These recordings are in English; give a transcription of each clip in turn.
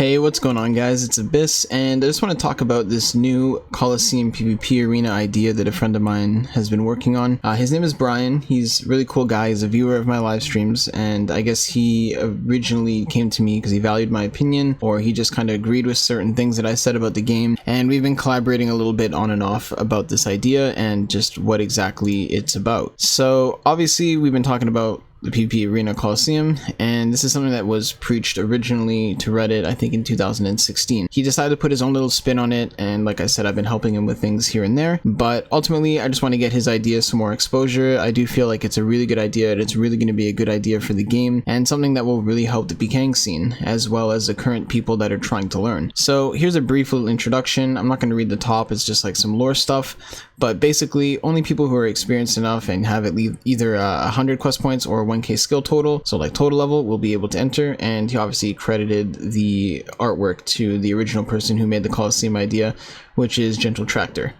Hey, what's going on guys? It's Abyss, and I just want to talk about this new Colosseum PvP arena idea that a friend of mine has been working on. His name is Brian. He's a really cool guy. He's a viewer of my live streams, and I guess he originally came to me because he valued my opinion, or he just kind of agreed with certain things that I said about the game, and we've been collaborating a little bit on and off about this idea and just what exactly it's about. So obviously we've been talking about the PvP Arena Colosseum, and this is something that was preached originally to Reddit, I think in 2016. He decided to put his own little spin on it, and like I said, I've been helping him with things here and there, but ultimately I just want to get his idea some more exposure. I do feel like it's a really good idea, and it's really going to be a good idea for the game, and something that will really help the PKing scene, as well as the current people that are trying to learn. So here's a brief little introduction. I'm not going to read the top, it's just like some lore stuff, but basically only people who are experienced enough and have at least either 100 quest points or 1k skill total, so like total level, will be able to enter. And he obviously credited the artwork to the original person who made the Colosseum idea, which is Gentle Tractor.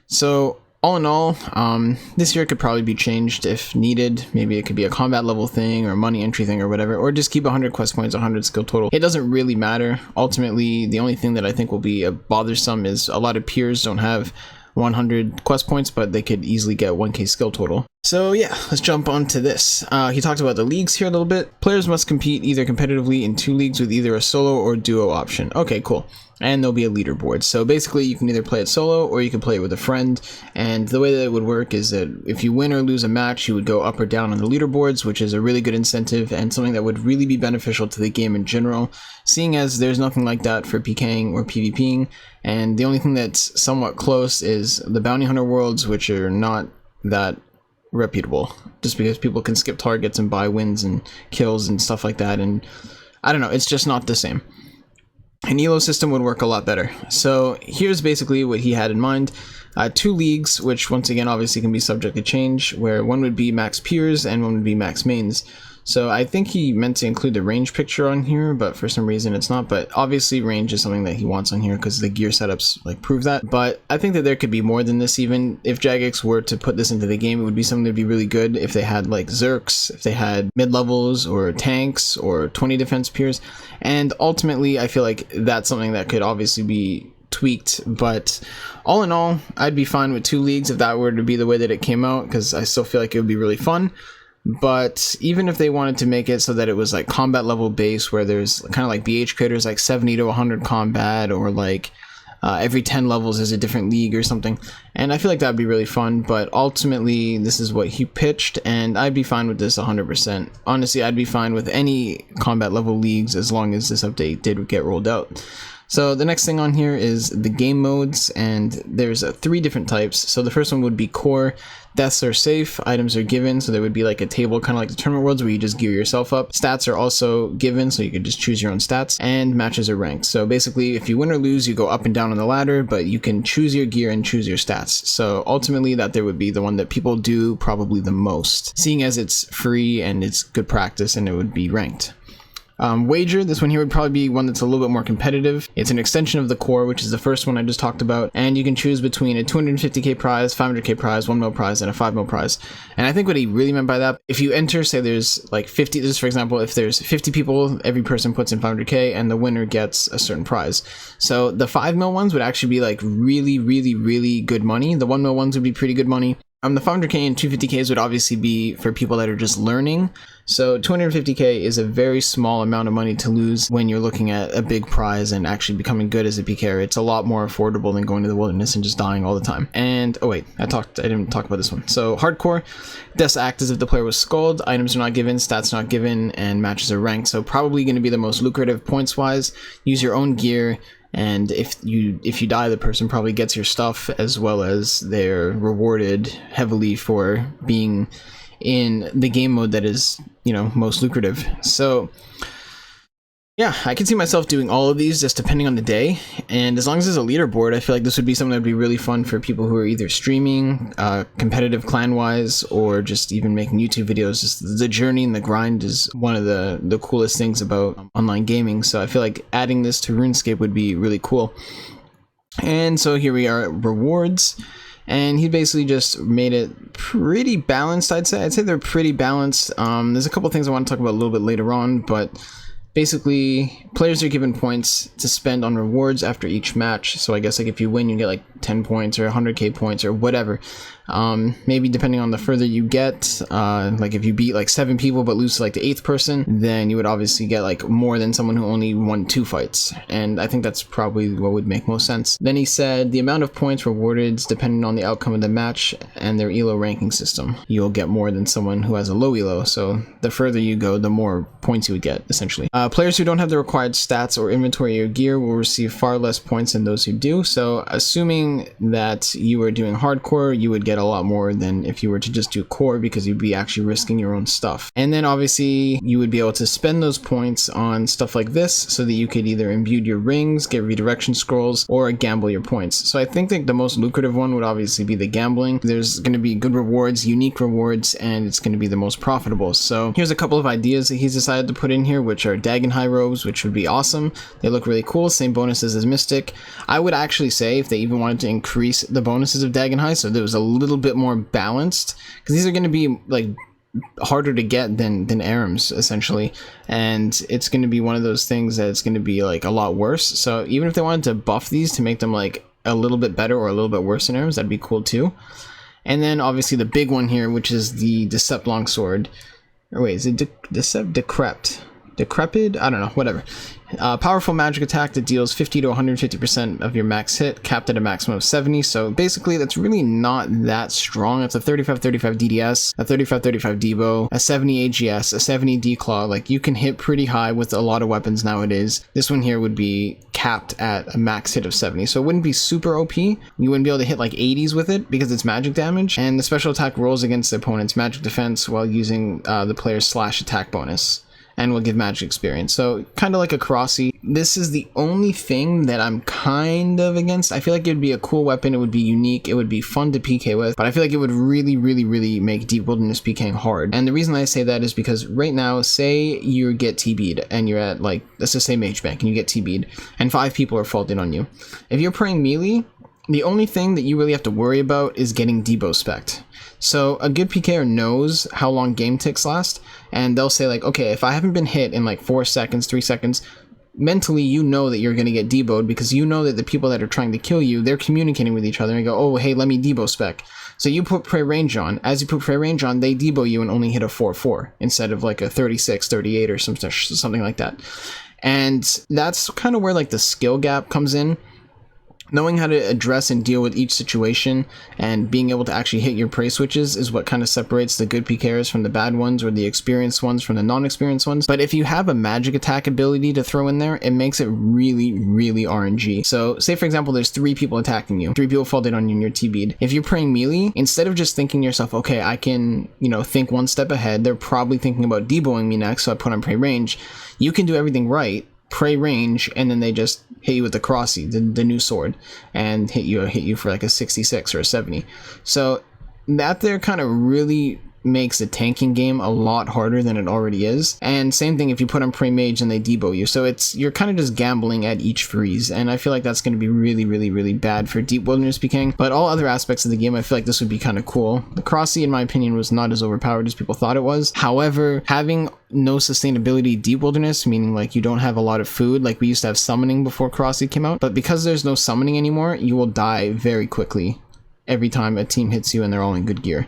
So all in all, this year could probably be changed if needed. Maybe it could be a combat level thing or a money entry thing or whatever, or just keep 100 quest points, 100 skill total. It doesn't really matter. Ultimately, the only thing that I think will be bothersome is a lot of peers don't have 100 quest points, but they could easily get 1k skill total. So yeah, let's jump on to this. He talked about the leagues here a little bit. Players must compete either competitively in 2 leagues with either a solo or duo option. Okay, cool. And there'll be a leaderboard. So basically you can either play it solo or you can play it with a friend. And the way that it would work is that if you win or lose a match, you would go up or down on the leaderboards, which is a really good incentive and something that would really be beneficial to the game in general, seeing as there's nothing like that for PKing or PvPing. And the only thing that's somewhat close is the bounty hunter worlds, which are not that reputable, just because people can skip targets and buy wins and kills and stuff like that, and I don't know, it's just not the same. An elo system would work a lot better. So here's basically what he had in mind. 2 leagues, which once again obviously can be subject to change, where one would be max peers and one would be max mains. So I think he meant to include the range picture on here, but for some reason it's not. But obviously range is something that he wants on here because the gear setups like prove that. But I think that there could be more than this even. If Jagex were to put this into the game, it would be something that would be really good if they had like Zerks, if they had mid-levels or tanks or 20 defense peers. And ultimately I feel like that's something that could obviously be tweaked, but all in all I'd be fine with 2 leagues if that were to be the way that it came out, because I still feel like it would be really fun. But even if they wanted to make it so that it was like combat level base, where there's kind of like BH creators like 70 to 100 combat, or like every 10 levels is a different league or something, and I feel like that would be really fun. But ultimately this is what he pitched, and I'd be fine with this 100%. Honestly, I'd be fine with any combat level leagues as long as this update did get rolled out. So the next thing on here is the game modes, and there's 3 different types. So the first one would be core. Deaths are safe, items are given, so there would be like a table kind of like the tournament worlds where you just gear yourself up. Stats are also given, so you could just choose your own stats, and matches are ranked. So basically if you win or lose, you go up and down on the ladder, but you can choose your gear and choose your stats. So ultimately that there would be the one that people do probably the most, seeing as it's free and it's good practice and it would be ranked. Wager, this one here would probably be one that's a little bit more competitive. It's an extension of the core, which is the first one I just talked about, and you can choose between a 250k prize, 500k prize, 1 mil prize, and a 5 mil prize. And I think what he really meant by that, if you enter, say there's like 50, this is for example, if there's 50 people, every person puts in 500k and the winner gets a certain prize. So the 5 mil ones would actually be like really good money. The 1 mil ones would be pretty good money. The 500k and 250ks would obviously be for people that are just learning. So 250k is a very small amount of money to lose when you're looking at a big prize and actually becoming good as a PKer. It's a lot more affordable than going to the wilderness and just dying all the time. And oh wait, I didn't talk about this one. So hardcore, deaths act as if the player was skulled, items are not given, stats not given, and matches are ranked. So probably going to be the most lucrative points wise. Use your own gear, and if you die, the person probably gets your stuff, as well as they're rewarded heavily for being in the game mode that is, you know, most lucrative. So yeah, I can see myself doing all of these just depending on the day, and as long as there's a leaderboard, I feel like this would be something that would be really fun for people who are either streaming, competitive clan-wise, or just even making YouTube videos. Just the journey and the grind is one of the coolest things about online gaming, so I feel like adding this to RuneScape would be really cool. And so here we are at rewards, and he basically just made it pretty balanced. I'd say they're pretty balanced. There's a couple things I want to talk about a little bit later on, but basically players are given points to spend on rewards after each match. So I guess like if you win, you get like 10 points or 100k points or whatever. Maybe depending on the further you get, like if you beat like 7 people but lose to like the 8th person, then you would obviously get like more than someone who only won 2 fights. And I think that's probably what would make most sense. Then he said the amount of points rewarded is dependent on the outcome of the match and their elo ranking system. You'll get more than someone who has a low elo, so the further you go, the more points you would get, essentially. Players who don't have the required stats or inventory or gear will receive far less points than those who do. So assuming that you were doing hardcore, you would get a lot more than if you were to just do core, because you'd be actually risking your own stuff. And then obviously you would be able to spend those points on stuff like this so that you could either imbue your rings, get redirection scrolls, or gamble your points. So I think that the most lucrative one would obviously be the gambling. There's going to be good rewards, unique rewards, and it's going to be the most profitable. So here's a couple of ideas that he's decided to put in here, which are Dagon High robes, which would be awesome. They look really cool, same bonuses as Mystic. I would actually say if they even wanted to increase the bonuses of Dagon High so there was a little bit more balanced, because these are going to be like harder to get than ARMs essentially, and it's going to be one of those things that it's going to be like a lot worse. So even if they wanted to buff these to make them like a little bit better or a little bit worse than ARMs, that'd be cool too. And then obviously the big one here, which is the Decept Longsword, or wait, is it Decept Decrepid? I don't know, whatever. Powerful magic attack that deals 50 to 150% of your max hit, capped at a maximum of 70. So basically that's really not that strong. It's a 35-35 DDS, a 35-35 Devo, a 70 AGS, a 70 D-Claw. Like you can hit pretty high with a lot of weapons nowadays. This one here would be capped at a max hit of 70. So it wouldn't be super OP. You wouldn't be able to hit like 80s with it because it's magic damage. And the special attack rolls against the opponent's magic defense while using the player's slash attack bonus, and will give magic experience. So kind of like a Crossy. This is the only thing that I'm kind of against. I feel like it would be a cool weapon. It would be unique. It would be fun to PK with, but I feel like it would really make Deep Wilderness PKing hard. And the reason I say that is because right now, say you get TB'd and you're at like, let's just say Mage Bank and you get TB'd and 5 people are faulted on you. If you're playing melee, the only thing that you really have to worry about is getting Debo spec'd. So a good PKer knows how long game ticks last, and they'll say like, okay, if I haven't been hit in like 4 seconds, 3 seconds, mentally you know that you're going to get deboed, because you know that the people that are trying to kill you, they're communicating with each other and go, oh, hey, let me debo spec. So you put Prey Range on. As you put Prey Range on, they debo you and only hit a 4-4 instead of like a 36, 38 or something like that. And that's kind of where like the skill gap comes in. Knowing how to address and deal with each situation and being able to actually hit your prey switches is what kind of separates the good PKers from the bad ones, or the experienced ones from the non-experienced ones. But if you have a magic attack ability to throw in there, it makes it really RNG. So say for example, there's 3 people attacking you, 3 people fall dead on you and you're TB'd. If you're praying melee, instead of just thinking to yourself, okay, I can, think one step ahead, they're probably thinking about deboing me next, so I put on Prey Range. You can do everything right, Prey Range, and then they just hit you with the Crossy, the new sword, and hit you for like a 66 or a 70. So that there kind of really makes the tanking game a lot harder than it already is. And same thing if you put on Prey Mage and they debo you. So you're kind of just gambling at each freeze, and I feel like that's going to be really bad for Deep Wilderness PKing. But all other aspects of the game, I feel like this would be kind of cool. The Crossy, in my opinion, was not as overpowered as people thought it was. However, having no sustainability Deep Wilderness, meaning like you don't have a lot of food, like we used to have summoning before Crossy came out, but because there's no summoning anymore, you will die very quickly every time a team hits you and they're all in good gear.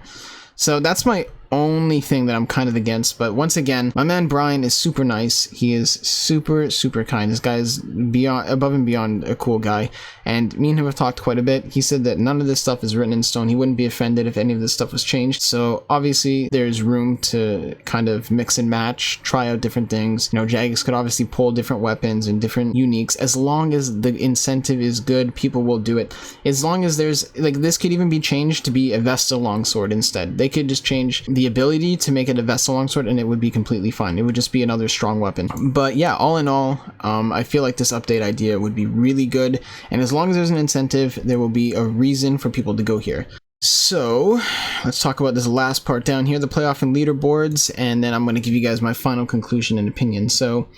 So that's my only thing that I'm kind of against. But once again, my man Brian is super nice. He is super kind. This guy is above and beyond a cool guy, and me and him have talked quite a bit. He said that none of this stuff is written in stone. He wouldn't be offended if any of this stuff was changed. So obviously there's room to kind of mix and match, try out different things. Jagex could obviously pull different weapons and different uniques. As long as the incentive is good, people will do it. As long as there's like, this could even be changed to be a Vestal Longsword instead. They could just change the ability to make it a Vestal Longsword and it would be completely fine. It would just be another strong weapon. But yeah, all in all, I feel like this update idea would be really good, and as long as there's an incentive, there will be a reason for people to go here. So let's talk about this last part down here, the playoff and leaderboards, and then I'm going to give you guys my final conclusion and opinion. So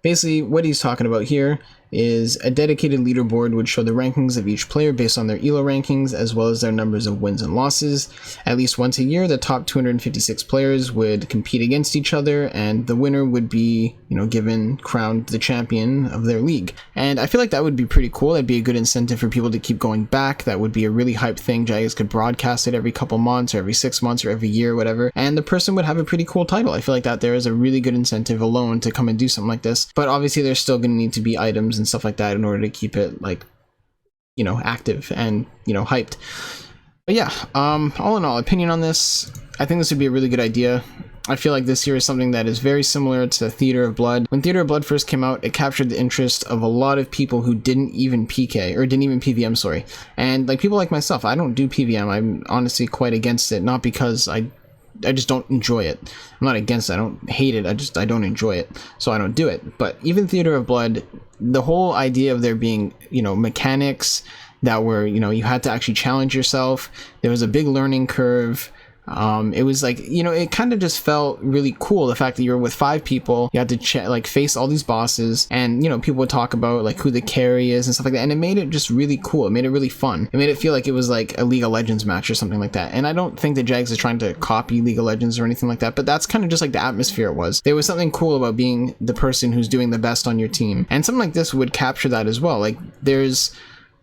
Basically, what he's talking about here is a dedicated leaderboard would show the rankings of each player based on their ELO rankings, as well as their numbers of wins and losses. At least once a year, the top 256 players would compete against each other, and the winner would be, crowned the champion of their league. And I feel like that would be pretty cool. That'd be a good incentive for people to keep going back. That would be a really hype thing. Jagex could broadcast it every couple months, or every 6 months, or every year, whatever. And the person would have a pretty cool title. I feel like that there is a really good incentive alone to come and do something like this. But obviously, there's still going to need to be items and stuff like that in order to keep it active and hyped. But yeah, all in all, opinion on this, I think this would be a really good idea. I feel like this here is something that is very similar to Theater of Blood. When Theater of Blood first came out, it captured the interest of a lot of people who didn't even PVM, sorry. And people like myself, I don't do PVM. I'm honestly quite against it, not because I just don't enjoy it. I'm not against it. I don't hate it. I don't enjoy it. So I don't do it. But even Theater of Blood, the whole idea of there being, mechanics that were, you had to actually challenge yourself. There was a big learning curve. It was it kind of just felt really cool. The fact that you're with 5 people, you had to face all these bosses, and people would talk about who the carry is and stuff like that, and it made it just really cool. It made it really fun. It made it feel like it was like a League of Legends match or something like that. And I don't think that Jagex is trying to copy League of Legends or anything like that, but that's kind of just the atmosphere it was. There was something cool about being the person who's doing the best on your team, and something like this would capture that as well. There's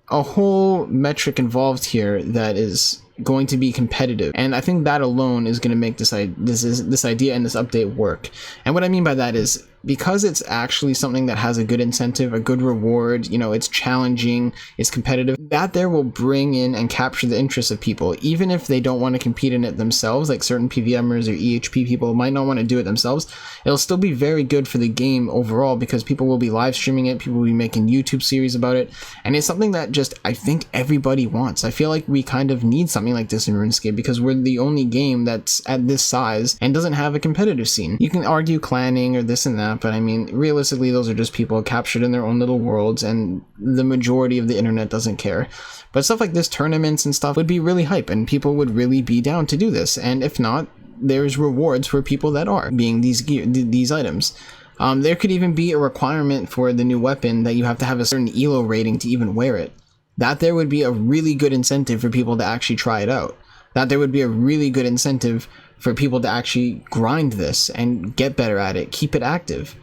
a whole metric involved here that is going to be competitive, and I think that alone is going to make this idea and this update work. And what I mean by that is, because it's actually something that has a good incentive, a good reward, it's challenging, it's competitive, that there will bring in and capture the interest of people, even if they don't want to compete in it themselves. Certain PVMers or EHP people might not want to do it themselves. It'll still be very good for the game overall, because people will be live streaming it, people will be making YouTube series about it, and it's something that just, I think everybody wants. I feel like we kind of need something like this in RuneScape, because we're the only game that's at this size and doesn't have a competitive scene. You can argue clanning or this and that, but I mean, realistically, those are just people captured in their own little worlds, and the majority of the internet doesn't care. But stuff like this, tournaments and stuff, would be really hype, and people would really be down to do this. And if not, there's rewards for people that are being these items. There could even be a requirement for the new weapon that you have to have a certain ELO rating to even wear it. That there would be a really good incentive for people to actually try it out. That there would be a really good incentive for people to actually grind this and get better at it, keep it active,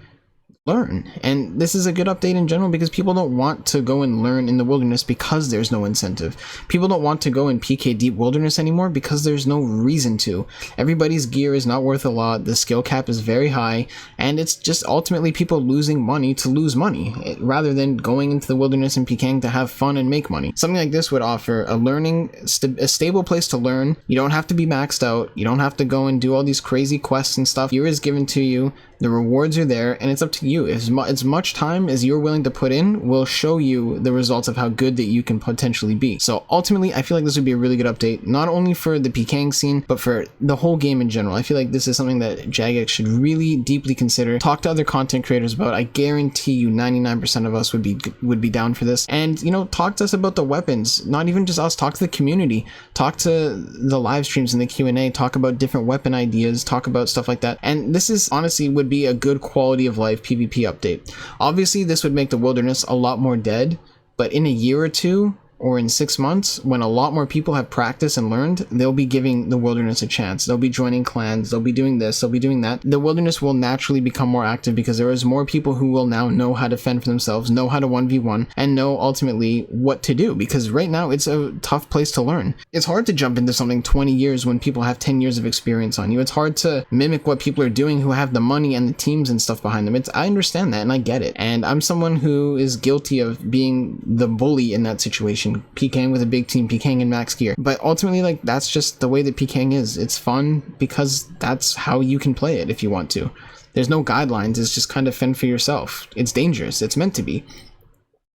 learn. And this is a good update in general, because people don't want to go and learn in the wilderness because there's no incentive. People don't want to go in PK deep wilderness anymore because there's no reason to. Everybody's gear is not worth a lot, the skill cap is very high, and it's just ultimately people losing money to lose money, rather than going into the wilderness and PKing to have fun and make money. Something like this would offer a stable place to learn. You don't have to be maxed out, you don't have to go and do all these crazy quests and stuff. Gear is given to you, the rewards are there, and it's up to you. As much time as you're willing to put in will show you the results of how good that you can potentially be. So ultimately, I feel like this would be a really good update, not only for the PKing scene, but for the whole game in general. I feel like this is something that Jagex should really deeply consider, talk to other content creators about. I guarantee you 99% of us would be down for this. And talk to us about the weapons, not even just us, talk to the community, talk to the live streams and the Q&A, talk about different weapon ideas, talk about stuff like that. And this is honestly would be a good quality of life PvP update. Obviously, this would make the wilderness a lot more dead, but in a year or two, or in 6 months, when a lot more people have practiced and learned, they'll be giving the wilderness a chance. They'll be joining clans, they'll be doing this, they'll be doing that. The wilderness will naturally become more active because there is more people who will now know how to fend for themselves, know how to 1v1, and know ultimately what to do, because right now it's a tough place to learn. It's hard to jump into something 20 years when people have 10 years of experience on you. It's hard to mimic what people are doing who have the money and the teams and stuff behind them. I understand that, and I get it. And I'm someone who is guilty of being the bully in that situation. PKing with a big team, PKing in max gear. But ultimately, that's just the way that PKing is. It's fun because that's how you can play it if you want to. There's no guidelines, it's just kind of fend for yourself. It's dangerous, it's meant to be.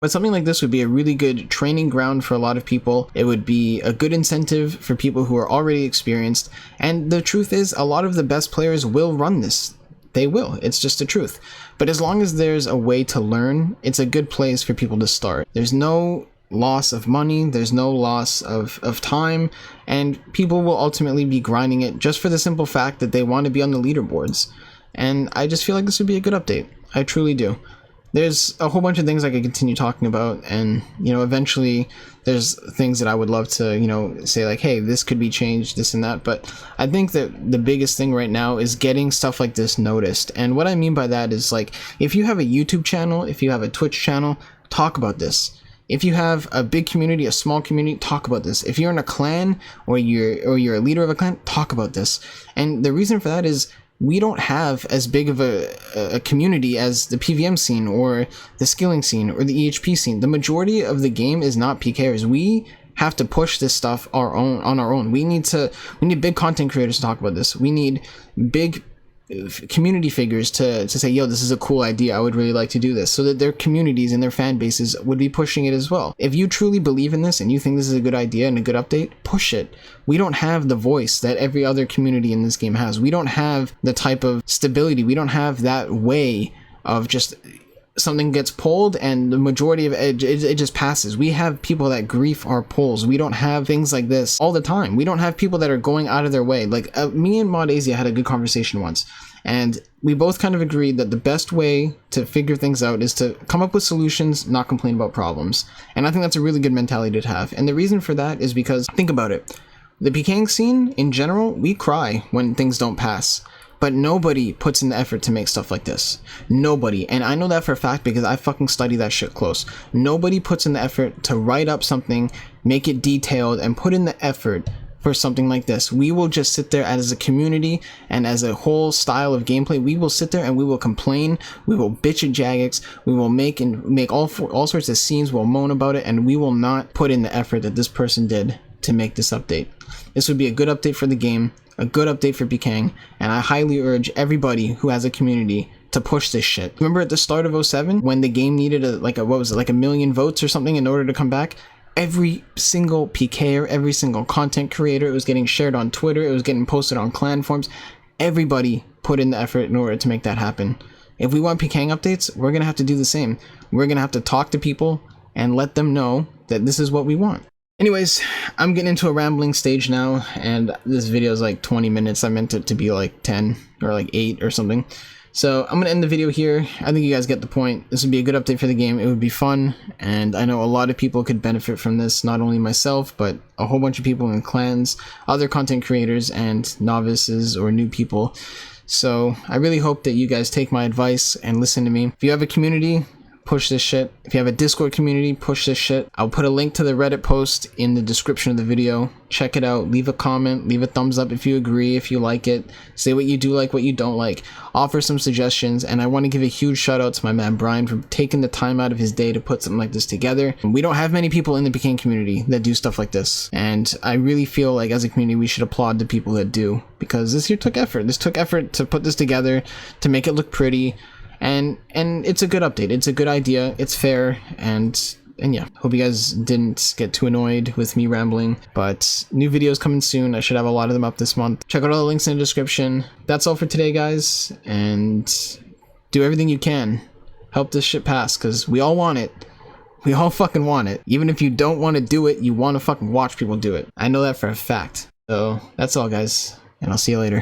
But something like this would be a really good training ground for a lot of people. It would be a good incentive for people who are already experienced. And the truth is, a lot of the best players will run this. They will. It's just the truth. But as long as there's a way to learn, it's a good place for people to start. There's no loss of money, there's no loss of time, and people will ultimately be grinding it just for the simple fact that they want to be on the leaderboards. And I just feel like this would be a good update. I truly do. There's a whole bunch of things I could continue talking about, and eventually there's things that I would love to say like, hey, this could be changed, this and that. But I think that the biggest thing right now is getting stuff like this noticed. And what I mean by that is, like, if you have a YouTube channel, if you have a Twitch channel, talk about this. If you have a big community, a small community, talk about this. If you're in a clan or you're a leader of a clan, talk about this. And the reason for that is, we don't have as big of a community as the PVM scene or the skilling scene or the EHP scene. The majority of the game is not PKers. We have to push this stuff on our own. We need big content creators to talk about this. We need big community figures to say, yo, this is a cool idea, I would really like to do this, so that their communities and their fan bases would be pushing it as well. If you truly believe in this and you think this is a good idea and a good update, push it. We don't have the voice that every other community in this game has. We don't have the type of stability. We don't have that way of just something gets pulled and the majority of it just passes. We have people that grief our polls. We don't have things like this all the time. We don't have people that are going out of their way. Like me and Mod Asia had a good conversation once, and we both kind of agreed that the best way to figure things out is to come up with solutions, not complain about problems. And I think that's a really good mentality to have. And the reason for that is because, think about it, the PKing scene in general, we cry when things don't pass. But nobody puts in the effort to make stuff like this. Nobody. And I know that for a fact because I fucking study that shit close. Nobody puts in the effort to write up something, make it detailed, and put in the effort for something like this. We will just sit there as a community and as a whole style of gameplay. We will sit there and we will complain. We will bitch at Jagex. We will make all sorts of scenes. We'll moan about it, and we will not put in the effort that this person did to make this update. This would be a good update for the game, a good update for PKing, and I highly urge everybody who has a community to push this shit. Remember at the start of 07 when the game needed a million votes or something in order to come back? Every single PKer, every single content creator, it was getting shared on Twitter, it was getting posted on clan forums. Everybody put in the effort in order to make that happen. If we want PKing updates, we're gonna have to do the same. We're gonna have to talk to people and let them know that this is what we want. Anyways, I'm getting into a rambling stage now, and this video is like 20 minutes. I meant it to be like 10 or like 8 or something. So I'm going to end the video here. I think you guys get the point. This would be a good update for the game. It would be fun, and I know a lot of people could benefit from this, not only myself, but a whole bunch of people in clans, other content creators, and novices or new people. So I really hope that you guys take my advice and listen to me. If you have a community, push this shit. If you have a Discord community, push this shit. I'll put a link to the Reddit post in the description of the video. Check it out. Leave a comment. Leave a thumbs up if you agree, if you like it. Say what you do like, what you don't like. Offer some suggestions. And I want to give a huge shout out to my man Brian for taking the time out of his day to put something like this together. We don't have many people in the PKing community that do stuff like this. And I really feel like as a community we should applaud the people that do. Because this here took effort. This took effort to put this together, to make it look pretty. And it's a good update. It's a good idea. It's fair. And yeah, hope you guys didn't get too annoyed with me rambling. But new videos coming soon. I should have a lot of them up this month. Check out all the links in the description. That's all for today, guys. And do everything you can. Help this shit pass, because we all want it. We all fucking want it. Even if you don't want to do it, you want to fucking watch people do it. I know that for a fact. So that's all, guys. And I'll see you later.